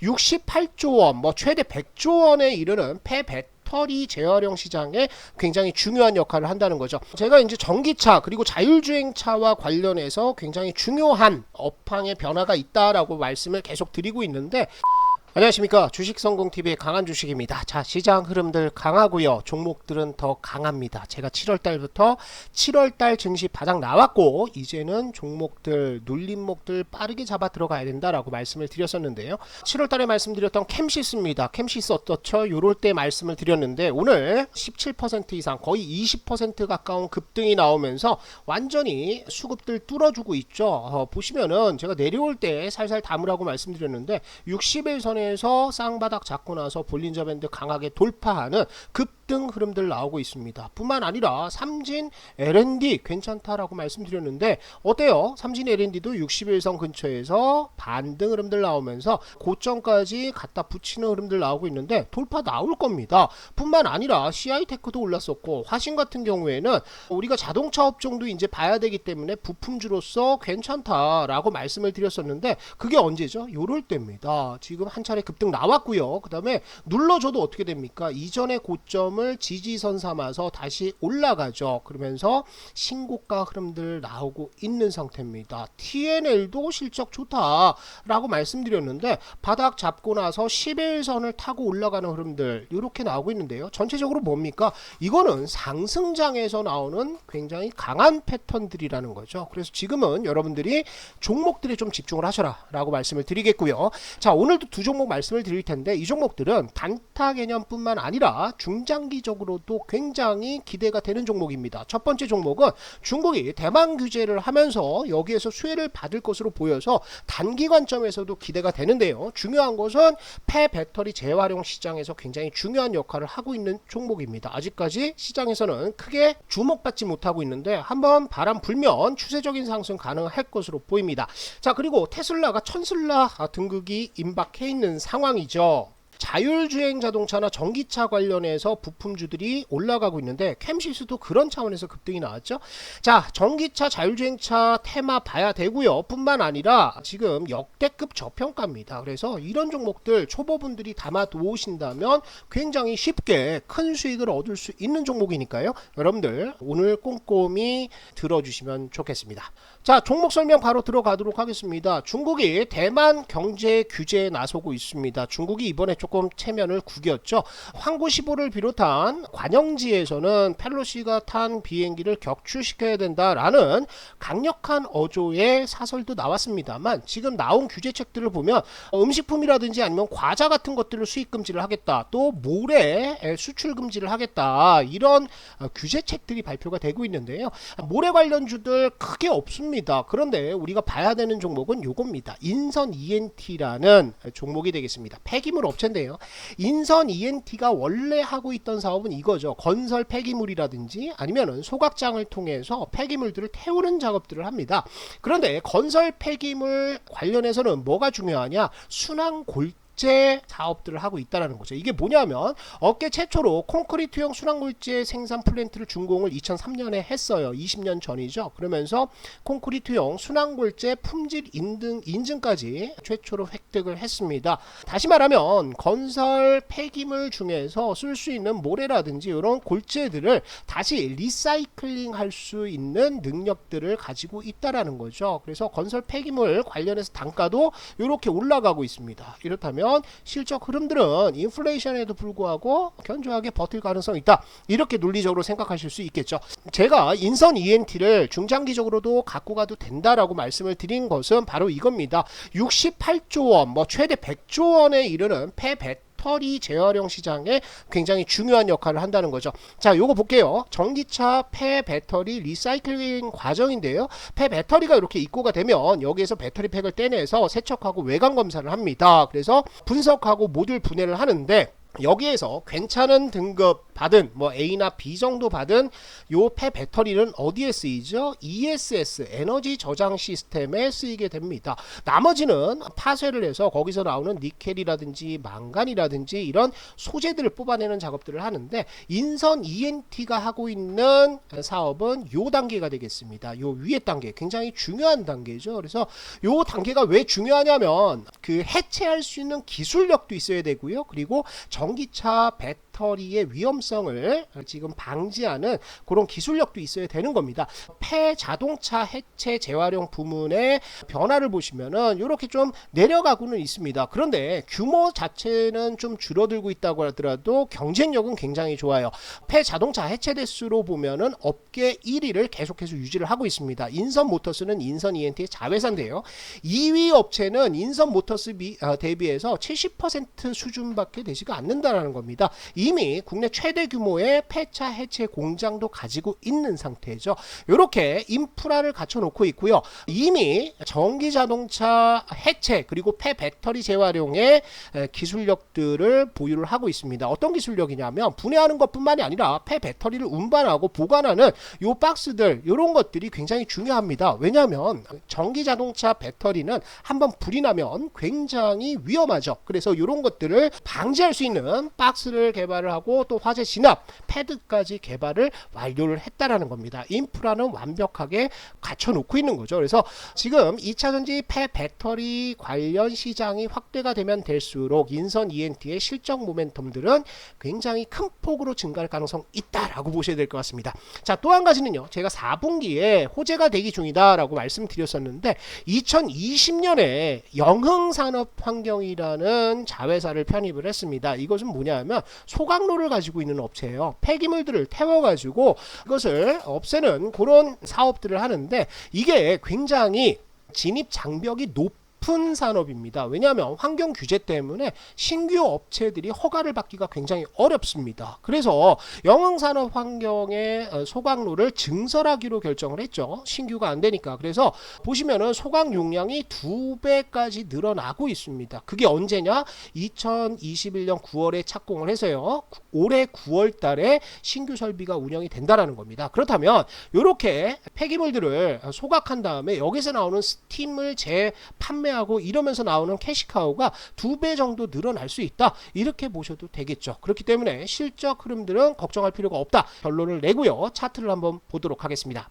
68조 원, 뭐 최대 100조 원에 이르는 폐배터리 재활용 시장에 굉장히 중요한 역할을 한다는 거죠. 제가 이제 전기차 그리고 자율주행차와 관련해서 굉장히 중요한 업황의 변화가 있다라고 말씀을 계속 드리고 있는데, 안녕하십니까, 주식성공TV의 강한주식입니다. 자, 시장 흐름들 강하고요, 종목들은 더 강합니다. 제가 7월달부터 7월달 증시 바닥 나왔고 이제는 종목들 눌림목들 빠르게 잡아 들어가야 된다라고 말씀을 드렸었는데요, 7월달에 말씀드렸던 캠시스입니다. 캠시스 어떻죠? 요럴 때 말씀을 드렸는데 오늘 17% 이상 거의 20% 가까운 급등이 나오면서 완전히 수급들 뚫어주고 있죠. 보시면은 제가 내려올 때 살살 담으라고 말씀드렸는데 60일선에 에서 쌍바닥 잡고 나서 볼린저 밴드 강하게 돌파하는 급등 흐름들 나오고 있습니다. 뿐만 아니라 삼진 L&D 괜찮다라고 말씀드렸는데 어때요? 삼진 L&D도 60일선 근처에서 반등 흐름들 나오면서 고점까지 갖다 붙이는 흐름들 나오고 있는데 돌파 나올 겁니다. 뿐만 아니라 CI테크도 올랐었고, 화신 같은 경우에는 우리가 자동차 업종도 이제 봐야 되기 때문에 부품주로서 괜찮다라고 말씀을 드렸었는데 그게 언제죠? 요럴 때입니다. 지금 한 차례 급등 나왔고요. 그 다음에 눌러줘도 어떻게 됩니까? 이전의 고점을 지지선 삼아서 다시 올라가죠. 그러면서 신고가 흐름들 나오고 있는 상태입니다. TNL도 실적 좋다라고 말씀드렸는데 바닥 잡고 나서 11선을 타고 올라가는 흐름들 이렇게 나오고 있는데요. 전체적으로 뭡니까? 이거는 상승장에서 나오는 굉장히 강한 패턴들이라는 거죠. 그래서 지금은 여러분들이 종목들에 좀 집중을 하셔라 라고 말씀을 드리겠고요. 자, 오늘도 두 종목 말씀을 드릴 텐데 이 종목들은 단타 개념뿐만 아니라 중장기적으로도 굉장히 기대가 되는 종목입니다. 첫 번째 종목은 중국이 대만 규제를 하면서 여기에서 수혜를 받을 것으로 보여서 단기 관점에서도 기대가 되는데요. 중요한 것은 폐배터리 재활용 시장에서 굉장히 중요한 역할을 하고 있는 종목입니다. 아직까지 시장에서는 크게 주목받지 못하고 있는데 한번 바람 불면 추세적인 상승 가능할 것으로 보입니다. 자, 그리고 테슬라가 천슬라 등극이 임박해 있는 상황이죠. 자율주행 자동차나 전기차 관련해서 부품주들이 올라가고 있는데 캠시스도 그런 차원에서 급등이 나왔죠. 자, 전기차 자율주행차 테마 봐야 되고요. 뿐만 아니라 지금 역대급 저평가입니다. 그래서 이런 종목들 초보분들이 담아 두신다면 굉장히 쉽게 큰 수익을 얻을 수 있는 종목이니까요. 여러분들 오늘 꼼꼼히 들어주시면 좋겠습니다. 자, 종목 설명 바로 들어가도록 하겠습니다. 중국이 대만 경제 규제에 나서고 있습니다. 중국이 이번에 조금 체면을 구겼죠. 황구 15를 비롯한 관영지에서는 펠로시가 탄 비행기를 격추시켜야 된다라는 강력한 어조의 사설도 나왔습니다만 지금 나온 규제책들을 보면 음식품이라든지 아니면 과자 같은 것들을 수입 금지를 하겠다, 또 모래 수출 금지를 하겠다, 이런 규제책들이 발표가 되고 있는데요. 모래 관련주들 크게 없습니다. 그런데 우리가 봐야 되는 종목은 요겁니다. 인선 ENT라는 종목이 되겠습니다. 폐기물 업체인데요. 인선 ENT가 원래 하고 있던 사업은 이거죠. 건설 폐기물이라든지 아니면은 소각장을 통해서 폐기물들을 태우는 작업들을 합니다. 그런데 건설 폐기물 관련해서는 뭐가 중요하냐? 순환 골재 사업들을 하고 있다는 거죠. 이게 뭐냐면 업계 최초로 콘크리트형 순환골재 생산 플랜트를 준공을 2003년에 했어요. 20년 전이죠. 그러면서 콘크리트형 순환골재 품질 인증까지 최초로 획득을 했습니다. 다시 말하면 건설 폐기물 중에서 쓸 수 있는 모래라든지 이런 골재들을 다시 리사이클링 할 수 있는 능력들을 가지고 있다라는 거죠. 그래서 건설 폐기물 관련해서 단가도 이렇게 올라가고 있습니다. 이렇다면 실적 흐름들은 인플레이션에도 불구하고 견조하게 버틸 가능성이 있다, 이렇게 논리적으로 생각하실 수 있겠죠. 제가 인선 ENT를 중장기적으로도 갖고 가도 된다라고 말씀을 드린 것은 바로 이겁니다. 68조 원, 뭐 최대 100조 원에 이르는 폐배터리 재활용 시장에 굉장히 중요한 역할을 한다는 거죠. 자, 요거 볼게요. 전기차 폐배터리 리사이클링 과정인데요. 폐배터리가 이렇게 입고가 되면 여기에서 배터리 팩을 떼내서 세척하고 외관 검사를 합니다. 그래서 분석하고 모듈 분해를 하는데 여기에서 괜찮은 등급 받은 뭐 A나 B 정도 받은 요 폐배터리는 어디에 쓰이죠? ESS 에너지 저장 시스템에 쓰이게 됩니다. 나머지는 파쇄를 해서 거기서 나오는 니켈이라든지 망간이라든지 이런 소재들을 뽑아내는 작업들을 하는데, 인선 ENT가 하고 있는 사업은 요 단계가 되겠습니다. 요 위에 단계, 굉장히 중요한 단계죠. 그래서 요 단계가 왜 중요하냐면 그 해체할 수 있는 기술력도 있어야 되고요. 그리고 전기차 배터리의 위험성을 지금 방지하는 그런 기술력도 있어야 되는 겁니다. 폐자동차 해체 재활용 부문의 변화를 보시면은 이렇게 좀 내려가고는 있습니다. 그런데 규모 자체는 좀 줄어들고 있다고 하더라도 경쟁력은 굉장히 좋아요. 폐자동차 해체 대수로 보면은 업계 1위를 계속해서 유지를 하고 있습니다. 인선 모터스는 인선 ENT의 자회사인데요. 2위 업체는 인선 모터스 대비해서 70% 수준밖에 되지가 않는다는 겁니다. 이미 국내 최대 규모의 폐차 해체 공장도 가지고 있는 상태죠. 이렇게 인프라를 갖춰 놓고 있고요. 이미 전기 자동차 해체 그리고 폐배터리 재활용의 기술력들을 보유를 하고 있습니다. 어떤 기술력이냐면 분해하는 것뿐만이 아니라 폐배터리를 운반하고 보관하는 요 박스들, 이런 것들이 굉장히 중요합니다. 왜냐하면 전기 자동차 배터리는 한번 불이 나면 굉장히 위험하죠. 그래서 이런 것들을 방지할 수 있는 박스를 개발을 하고 또 화재 진압 패드까지 개발을 완료를 했다라는 겁니다. 인프라는 완벽하게 갖춰 놓고 있는 거죠. 그래서 지금 2차전지 폐배터리 관련 시장이 확대가 되면 될수록 인선 ENT의 실적 모멘텀들은 굉장히 큰 폭으로 증가할 가능성이 있다라고 보셔야 될 것 같습니다. 자, 또 한 가지는요, 제가 4분기에 호재가 대기 중이다라고 말씀드렸었는데 2020년에 영흥산업환경이라는 자회사를 편입을 했습니다. 이것은 뭐냐면 소각로를 가지고 있는 업체예요. 폐기물들을 태워가지고 이것을 없애는 그런 사업들을 하는데, 이게 굉장히 진입 장벽이 높은 산업입니다. 왜냐하면 환경 규제 때문에 신규 업체들이 허가를 받기가 굉장히 어렵습니다. 그래서 영흥산업 환경의 소각로를 증설하기로 결정을 했죠. 신규가 안 되니까. 그래서 보시면은 소각 용량이 2배까지 늘어나고 있습니다. 그게 언제냐? 2021년 9월에 착공을 해서요, 올해 9월 달에 신규 설비가 운영이 된다라는 겁니다. 그렇다면 이렇게 폐기물들을 소각한 다음에 여기서 나오는 스팀을 재판매하고 이러면서 나오는 캐시카우가 2배 정도 늘어날 수 있다, 이렇게 보셔도 되겠죠. 그렇기 때문에 실적 흐름들은 걱정할 필요가 없다, 결론을 내고요. 차트를 한번 보도록 하겠습니다.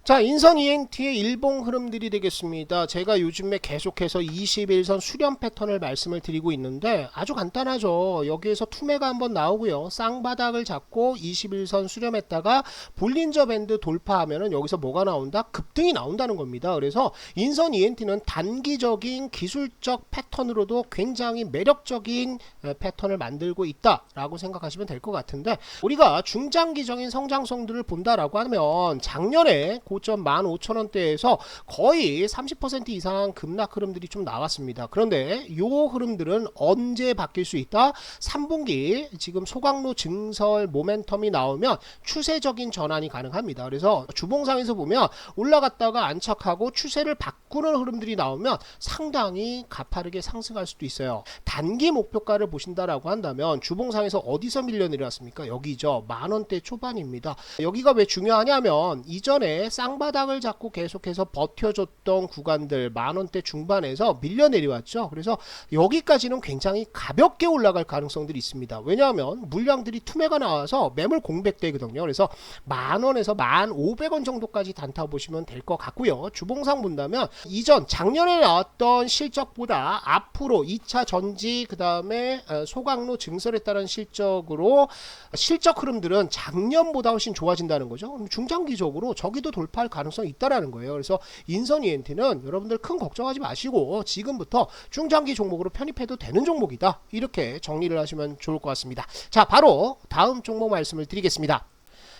자, 인선 ENT의 일봉 흐름들이 되겠습니다. 제가 요즘에 계속해서 21선 수렴 패턴을 말씀을 드리고 있는데 아주 간단하죠. 여기에서 투매가 한번 나오고요, 쌍바닥을 잡고 21선 수렴했다가 볼린저 밴드 돌파하면은 여기서 뭐가 나온다? 급등이 나온다는 겁니다. 그래서 인선 ENT는 단기적인 기술적 패턴으로도 굉장히 매력적인 패턴을 만들고 있다라고 생각하시면 될 것 같은데, 우리가 중장기적인 성장성들을 본다라고 하면 작년에 고점 15,000원대에서 거의 30% 이상 급락 흐름들이 좀 나왔습니다. 그런데 이 흐름들은 언제 바뀔 수 있다? 3분기 지금 소각로 증설 모멘텀이 나오면 추세적인 전환이 가능합니다. 그래서 주봉상에서 보면 올라갔다가 안착하고 추세를 바꾸는 흐름들이 나오면 상당히 가파르게 상승할 수도 있어요. 단기 목표가를 보신다라고 한다면 주봉상에서 어디서 밀려 내려왔습니까? 여기죠. 만원대 초반입니다. 여기가 왜 중요하냐면 이전에 쌍바닥을 잡고 계속해서 버텨줬던 구간들 만원대 중반에서 밀려 내려왔죠. 그래서 여기까지는 굉장히 가볍게 올라갈 가능성들이 있습니다. 왜냐하면 물량들이 투매가 나와서 매물 공백되거든요. 그래서 만원에서 1,500원 정도까지 단타 보시면 될 것 같고요. 주봉상 본다면 이전 작년에 나왔던 실적보다 앞으로 2차 전지 그 다음에 소각로 증설에 따른 실적으로 실적 흐름들은 작년보다 훨씬 좋아진다는 거죠. 중장기적으로 저기도 돌파할 가능성이 있다라는 거예요. 그래서 인선 ENT는 여러분들 큰 걱정하지 마시고 지금부터 중장기 종목으로 편입해도 되는 종목이다, 이렇게 정리를 하시면 좋을 것 같습니다. 자, 바로 다음 종목 말씀을 드리겠습니다.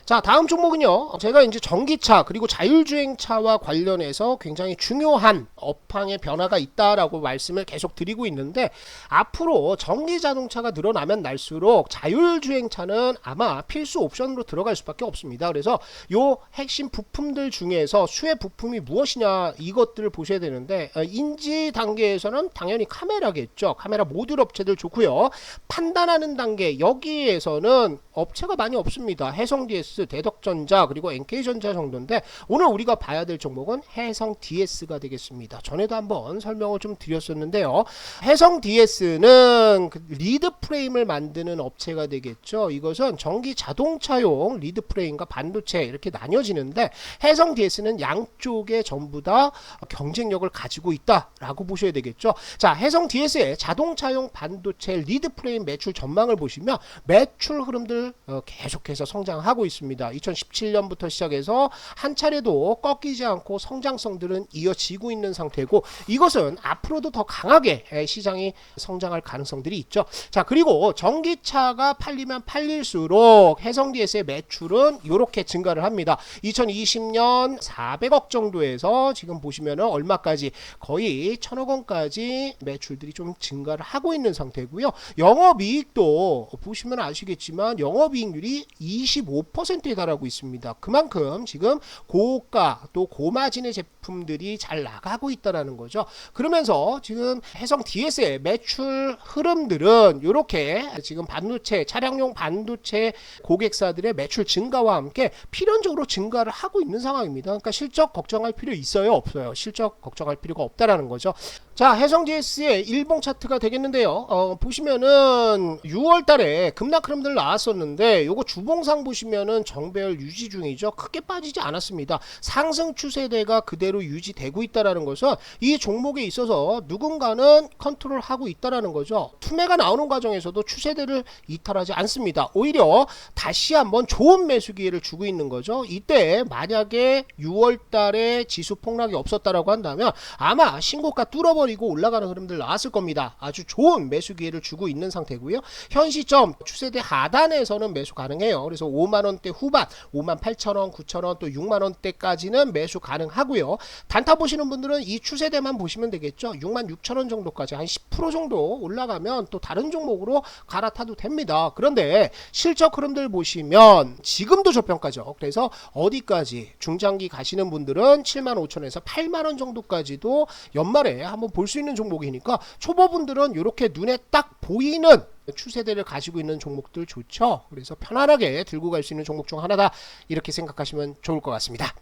자, 다음 종목은요. 제가 이제 전기차 그리고 자율주행차와 관련해서 굉장히 중요한 업황의 변화가 있다라고 말씀을 계속 드리고 있는데, 앞으로 전기 자동차가 늘어나면 날수록 자율주행차는 아마 필수 옵션으로 들어갈 수밖에 없습니다. 그래서 요 핵심 부품들 중에서 수혜 부품이 무엇이냐, 이것들을 보셔야 되는데, 인지 단계에서는 당연히 카메라겠죠. 카메라 모듈 업체들 좋고요. 판단하는 단계, 여기에서는 업체가 많이 없습니다. 해성 DS, 대덕전자, 그리고 NK전자 정도인데, 오늘 우리가 봐야 될 종목은 해성 DS가 되겠습니다. 전에도 한번 설명을 좀 드렸었는데요. 해성 DS는 리드 프레임을 만드는 업체가 되겠죠. 이것은 전기 자동차용 리드 프레임과 반도체 이렇게 나뉘어지는데, 해성 DS는 양쪽에 전부 다 경쟁력을 가지고 있다라고 보셔야 되겠죠. 자, 해성 DS의 자동차용 반도체 리드 프레임 매출 전망을 보시면 매출 흐름들 계속해서 성장하고 있습니다. 2017년부터 시작해서 한 차례도 꺾이지 않고 성장성들은 이어지고 있는 상태고, 이것은 앞으로도 더 강하게 시장이 성장할 가능성들이 있죠. 자, 그리고 전기차가 팔리면 팔릴수록 해성 DS의 매출은 이렇게 증가를 합니다. 2020년 400억 정도에서 지금 보시면은 얼마까지, 거의 1000억 원까지 매출들이 좀 증가를 하고 있는 상태고요. 영업이익도 보시면 아시겠지만 영업이익률이 25%에 달하고 있습니다. 그만큼 지금 고가 또 고마진의 제품들이 잘 나가고 있다라는 거죠. 그러면서 지금 해성 DS의 매출 흐름들은 이렇게 지금 반도체, 차량용 반도체 고객사들의 매출 증가와 함께 필연적으로 증가를 하고 있는 상황입니다. 그러니까 실적 걱정할 필요 있어요, 없어요? 실적 걱정할 필요가 없다라는 거죠. 자, 해성 DS의 일봉 차트가 되겠는데요. 보시면은 6월 달에 급락 흐름들 나왔었는데, 요거 주봉상 보시면은 정배열 유지 중이죠. 크게 빠지지 않았습니다. 상승 추세대가 그대로 유지되고 있다라는 것은 이 종목에 있어서 누군가는 컨트롤하고 있다라는 거죠. 투매가 나오는 과정에서도 추세대를 이탈하지 않습니다. 오히려 다시 한번 좋은 매수 기회를 주고 있는 거죠. 이때 만약에 6월 달에 지수 폭락이 없었다라고 한다면 아마 신고가 뚫어버리고 올라가는 흐름들 나왔을 겁니다. 아주 좋은 매수 기회를 주고 있는 상태고요. 현 시점 추세대 하단에서는 매수 가능해요. 그래서 5만원대 후반, 58,000원, 9,000원, 또 6만원대까지는 매수 가능하고요. 단타 보시는 분들은 이 추세대만 보시면 되겠죠. 66,000원 정도까지 한 10% 정도 올라가면 또 다른 종목으로 갈아타도 됩니다. 그런데 실적 흐름들 보시면 지금도 저평가죠. 그래서 어디까지, 중장기 가시는 분들은 75,000원에서 8만원 정도까지도 연말에 한번 볼 수 있는 종목이니까, 초보분들은 이렇게 눈에 딱 보이는 추세대를 가지고 있는 종목들 좋죠. 그래서 편안하게 들고 갈 수 있는 종목 중 하나다, 이렇게 생각하시면 좋을 것 같습니다.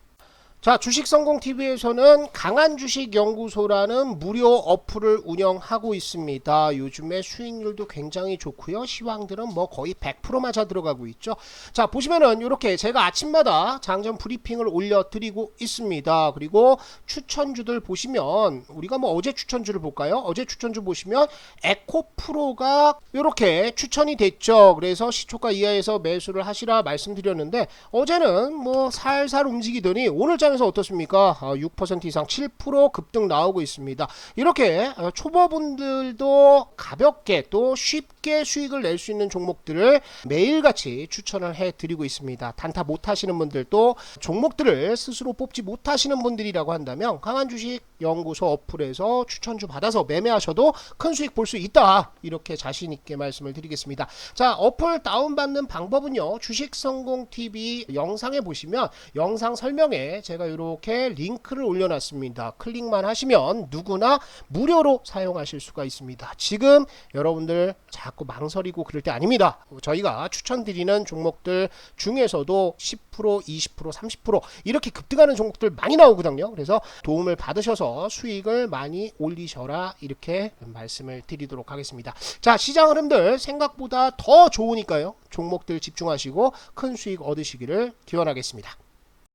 자, 주식성공TV에서는 강한주식연구소라는 무료 어플을 운영하고 있습니다. 요즘에 수익률도 굉장히 좋고요. 시황들은 뭐 거의 100% 맞아 들어가고 있죠. 자, 보시면은 이렇게 제가 아침마다 장전 브리핑을 올려드리고 있습니다. 그리고 추천주들 보시면, 우리가 뭐 어제 추천주를 볼까요? 어제 추천주 보시면 에코프로가 이렇게 추천이 됐죠. 그래서 시초가 이하에서 매수를 하시라 말씀드렸는데, 어제는 뭐 살살 움직이더니 오늘 에서 어떻습니까? 6% 이상 7% 급등 나오고 있습니다. 이렇게 초보분들도 가볍게 또 쉽게 수익을 낼 수 있는 종목들을 매일같이 추천을 해드리고 있습니다. 단타 못하시는 분들도, 종목들을 스스로 뽑지 못하시는 분들이라고 한다면 강한주식연구소 어플에서 추천주 받아서 매매하셔도 큰 수익 볼 수 있다, 이렇게 자신있게 말씀을 드리겠습니다. 자, 어플 다운받는 방법은요, 주식성공TV 영상에 보시면 영상 설명에 제가 이렇게 링크를 올려놨습니다. 클릭만 하시면 누구나 무료로 사용하실 수가 있습니다. 지금 여러분들 자꾸 망설이고 그럴 때 아닙니다. 저희가 추천드리는 종목들 중에서도 10%, 20%, 30% 이렇게 급등하는 종목들 많이 나오거든요. 그래서 도움을 받으셔서 수익을 많이 올리셔라, 이렇게 말씀을 드리도록 하겠습니다. 자, 시장 흐름들 생각보다 더 좋으니까요, 종목들 집중하시고 큰 수익 얻으시기를 기원하겠습니다.